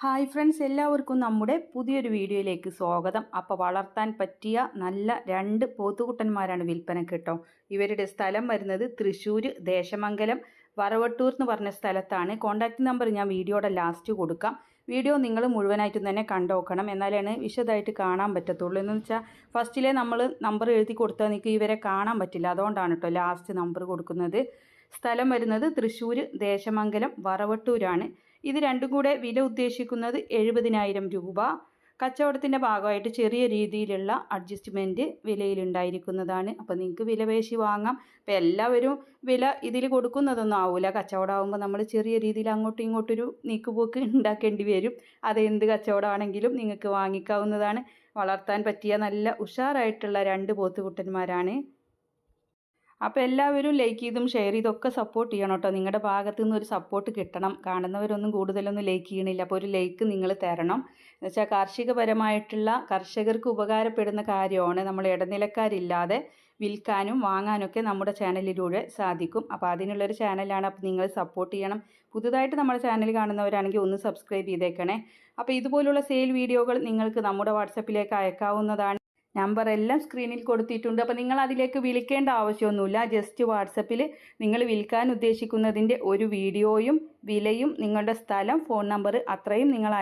Hi friends, എല്ലാവർക്കും നമ്മുടെ പുതിയൊരു വീഡിയോയിലേക്ക് സ്വാഗതം. അപ്പോൾ വളർത്താൻ പറ്റിയ നല്ല 2 പോത്തുകുട്ടന്മാരാണ് വിൽപ്പനയ്ക്ക് കേട്ടോ. ഇവരുടെ സ്ഥലം വരുന്നത് തൃശ്ശൂർ ദേശമംഗലം വറവട്ടൂർ എന്ന് പറഞ്ഞ സ്ഥലത്താണ്. കോൺടാക്റ്റ് നമ്പർ ഞാൻ വീഡിയോയുടെ ലാസ്റ്റ് കൊടുക്കാം. വീഡിയോ നിങ്ങൾ മുഴുവനായിട്ടും തന്നെ കണ്ടുനോക്കണം, എന്നാലാണ് വിശദമായിട്ട് കാണാൻ പറ്റത്തുള്ളൂ. എന്ന് വെച്ചാൽ ഫസ്റ്റിലെ നമ്മൾ നമ്പർ എഴുതി കൊടുത്താൽ നിങ്ങൾക്ക് ഇവരെ കാണാൻ പറ്റില്ല. അതുകൊണ്ടാണ് കേട്ടോ ലാസ്റ്റ് നമ്പർ കൊടുക്കുന്നത്. സ്ഥലം വരുന്നത് തൃശ്ശൂർ ദേശമംഗലം വറവട്ടൂരാണ്. ഇത് രണ്ടും കൂടെ വില ഉദ്ദേശിക്കുന്നത് 70,000 രൂപ. കച്ചവടത്തിൻ്റെ ഭാഗമായിട്ട് ചെറിയ രീതിയിലുള്ള അഡ്ജസ്റ്റ്മെൻറ്റ് വിലയിലുണ്ടായിരിക്കുന്നതാണ്. അപ്പോൾ നിങ്ങൾക്ക് വില പേശി വാങ്ങാം. അപ്പോൾ എല്ലാവരും വില ഇതിൽ കൊടുക്കുന്നതൊന്നും ആവില്ല. കച്ചവടമാകുമ്പോൾ നമ്മൾ ചെറിയ രീതിയിൽ അങ്ങോട്ടും ഇങ്ങോട്ടൊരു നീക്കുപോക്ക് ഉണ്ടാക്കേണ്ടി വരും. അത് എന്ത് കച്ചവടമാണെങ്കിലും നിങ്ങൾക്ക് വാങ്ങിക്കാവുന്നതാണ്. വളർത്താൻ പറ്റിയ നല്ല ഉഷാറായിട്ടുള്ള 2 പോത്തുകുട്ടന്മാരാണ്. അപ്പോൾ എല്ലാവരും ലൈക്ക് ചെയ്തും ഷെയർ ചെയ്തൊക്കെ സപ്പോർട്ട് ചെയ്യണം കേട്ടോ. നിങ്ങളുടെ ഭാഗത്തു നിന്ന് ഒരു സപ്പോർട്ട് കിട്ടണം. കാണുന്നവരൊന്നും കൂടുതലൊന്നും ലൈക്ക് ചെയ്യണില്ല. അപ്പോൾ ഒരു ലൈക്ക് നിങ്ങൾ തരണം. എന്നുവെച്ചാൽ കാർഷികപരമായിട്ടുള്ള കർഷകർക്ക് ഉപകാരപ്പെടുന്ന കാര്യമാണ്. നമ്മൾ ഇടനിലക്കാരില്ലാതെ വിൽക്കാനും വാങ്ങാനൊക്കെ നമ്മുടെ ചാനലിലൂടെ സാധിക്കും. അപ്പോൾ അതിനുള്ളൊരു ചാനലാണ്. അപ്പോൾ നിങ്ങൾ സപ്പോർട്ട് ചെയ്യണം. പുതുതായിട്ട് നമ്മുടെ ചാനൽ കാണുന്നവരാണെങ്കിൽ ഒന്ന് സബ്സ്ക്രൈബ് ചെയ്തേക്കണേ. അപ്പോൾ ഇതുപോലുള്ള സെയിൽ വീഡിയോകൾ നിങ്ങൾക്ക് നമ്മുടെ വാട്സപ്പിലേക്ക് അയക്കാവുന്നതാണ്. നമ്പർ എല്ലാം സ്ക്രീനിൽ കൊടുത്തിട്ടുണ്ട്. അപ്പോൾ നിങ്ങൾ അതിലേക്ക് വിളിക്കേണ്ട ആവശ്യമൊന്നുമില്ല. ജസ്റ്റ് വാട്സപ്പിൽ നിങ്ങൾ വിൽക്കാൻ ഉദ്ദേശിക്കുന്നതിൻ്റെ ഒരു വീഡിയോയും വിലയും നിങ്ങളുടെ സ്ഥലം ഫോൺ നമ്പർ അത്രയും നിങ്ങൾ